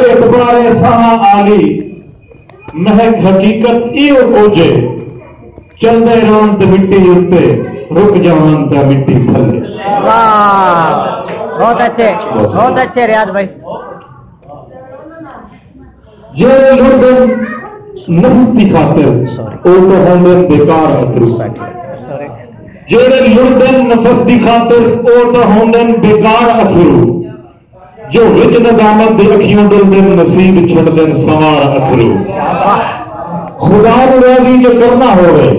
एतबारे साहा आली महक हकीकत इो खोजे चलते रहन ते मिट्टी उत्ते रुक जावन ते मिट्टी थले। वाह बहुत अच्छे रियाज भाई। जे लुटन नफ्स की खातिर ओ तो होंदे बेकार अथरू। जेड़े लुटन नफ्स की खातिर ओ तो होंदे बेकार अथरू। जो विच नदामत दे अखियों डुलदे नसीब छड़दे सवार अथरू। खुदा राजी जो करना होवे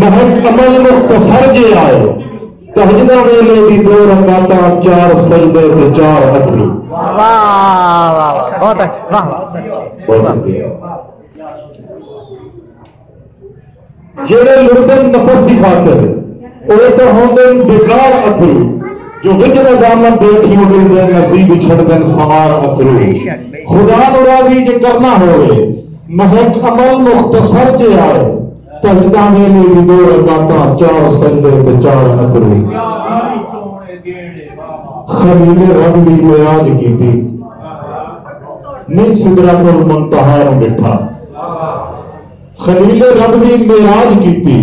महक अमल मुख्तसर जे आए तहजदा वेले दी 2 रकाता 4 सजदे ते 4 अथरू। वाह वाह बहुत अच्छा वाह जेड़े लुटन नफ्स की खातिर ओ तो होंदे बेकार अथरू। जो विजन दामन देखी उड़े नसीब छड़दन सवार अथरू। खुदा राजी जो करना होवे महक अमल मुख्तसर जे आए तहजदा वेले दी 2 रकाता 4 सजदे ते 4 अथरू। खलील रब दी मेराज कीती नहीं सिदरतुल मुंतहा नूं बैठा। खलील रब दी मेराज कीती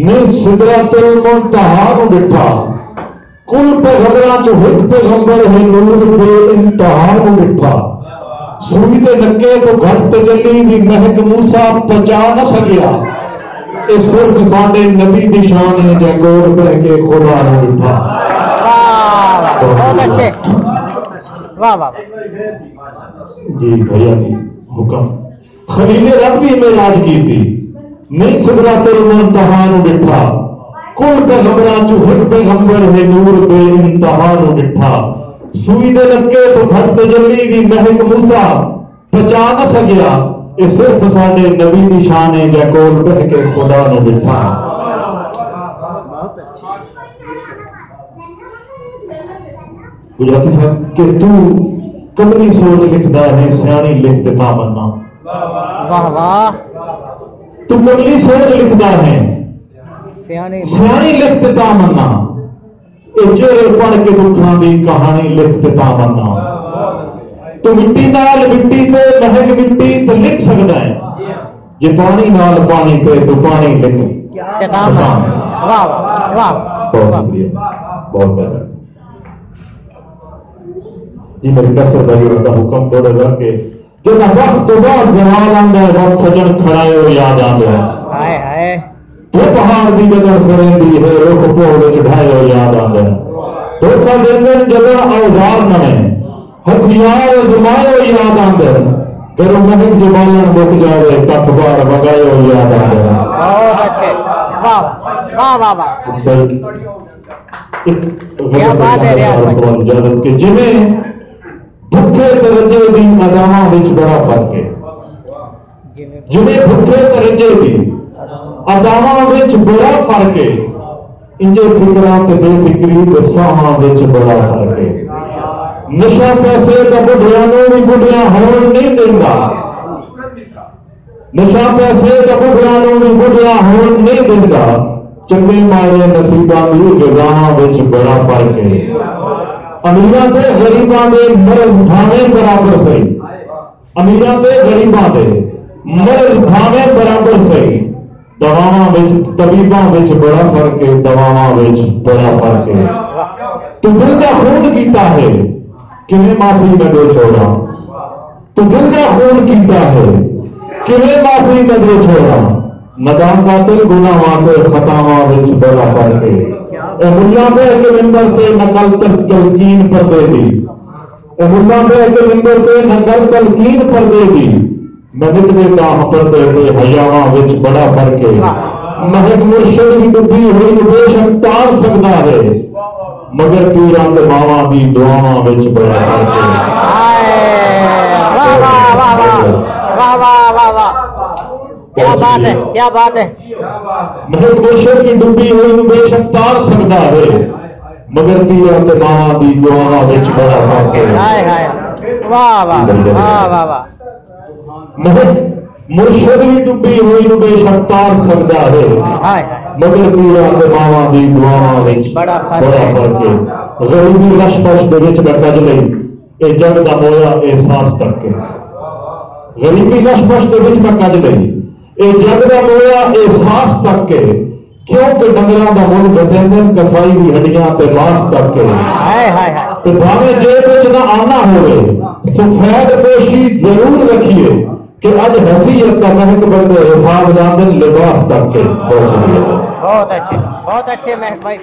नहीं सिदरतुल मुंतहा नूं बैठा। कुल पैगंबरां चो एक पैगंबर है नूर दे इंतहा नूं बैठा। सूई दे नक्के तो घट तजल्ली दी महक मूसा पचा न सकिया। इस सिर्फ साडे नबी दी शान है जे गोर बह के खुदा नूं बैठा। बहुत अच्छे वाह वाह जी भैया जी हुक्म। खलील रब भी मेराज की थी नहीं सिदरतुल मुंतहा नूं बैठा। कुल पैगंबरां चो एक पैगंबर है नूर दे इंतहा नूं बैठा। सूई दे नक्के तो घट तजल्ली दी महक मूसा पचा न सकिया। ये सिर्फ साडे नबी दी शान है जे कोल बह के खुदा नूं बैठा। गुजराती साहब कि तू कमली सोच लिखता है सियाणी लिखते ता बनना। वाह वाह तू कमली सोच लिखता है सियाणी लिखते ता बनना। चेहरे पढ़ के दुखों की कहानी लिखते ता बनना। तू मिट्टी नाल मिट्टी पे महक मिट्टी तो लिख सकता है जे पानी नाल पानी पे तू पानी लिख। वाह वाह बहुत शुक्रिया बहुत बेहतर जी। मेरे कसर भाई का हुक्म थोड़ा करके जो वक्त तो बाद जवाब आंदा है वक्त सजन खड़ाए हो याद आंदा है। हाय हाय वो पहाड़ की जगह करेंदी है रुख पौड़े चढ़ाए हो याद आंदा है। धोखा देंगे जगह औजार नवे हथियार जमाए हो याद आंदा है। करो महक जमालन रुक जावे तक बार बगाए हो याद आंदा है। बहुत अच्छे वाह वाह वाह वाह क्या बात है रियाज कि जिन्हें भुखे तरजे की अदावां विच बड़ा फर्क है। जिन्हें भुखे तरजे की अदावां विच बड़ा फर्क है। इंजे फिक्रां ते बेफिक्री ते साहां विच बड़ा फर्क है। नशा पैसे का बुढ़ियां नूं भी बुढ़ियां होण नहीं देंदा। नशा पैसे का बुढ़ियां नूं भी बुढ़ियां होण नहीं देंदा। चंगे मारे नसीबां दी जगहां विच बड़ा फर्क है। अमीरां ते गरीबां दे मरज भावें बराबर सही। अमीरां ते गरीबां दे मरज भावें बराबर सही। दवावां विच तबीबां विच बड़ा फर्क है। दवावां विच बड़ा फर्क है। तू दिल का खून कीता है किवें माफी न दे छोड़ा। तू दिल का खून कीता है किवें माफी न दे छोड़ा। नदाम कातिल गुनाह वाते खतावां विच बड़ा फर्क है। मुल्ला पे के मिंबर से नकल तलकीन पर दे दी। मुल्ला पे के मिंबर से नकल तलकीन पर दे दी। महक दे दाह पर दे हयावां विच बड़ा फर्क है। महक मुर्शिद की डुबी हुई बेशक तार सकता है मगर पीरां ते मावां दी दुआवां विच बड़ा फर्क है। वाह वाह वाह वाह वाह वाह वाह क्या बात है क्या बात है। महक मुर्शिद की डुबी हुई बेशक तार सकता है मगर पीरां ते मावां दी दुआवां विच बड़ा फर्क है। हाय हाय वाह वाह वाह वाह वाह महक मुर्शिद की डुबी हुई बेशक तार सकता है मगर पीरां ते मावां दी दुआवां विच बड़ा फर्क है। गरीबी रश पश दे विच कज लई कि जग का मोया एहसास करके गरीबी का स्पष्ट मैं कज नहीं ये जग का मोया एहसास करके क्योंकि डंगरों का मुल बतेंदे कसाई की हड्डियां ते मांस करके भावे जेब ना आना होवे सफेद पोशी जरूर रखिए कि अज हसीयत का महक बंदे हिसाब जान लिबास करके। बहुत अच्छे महक भाई।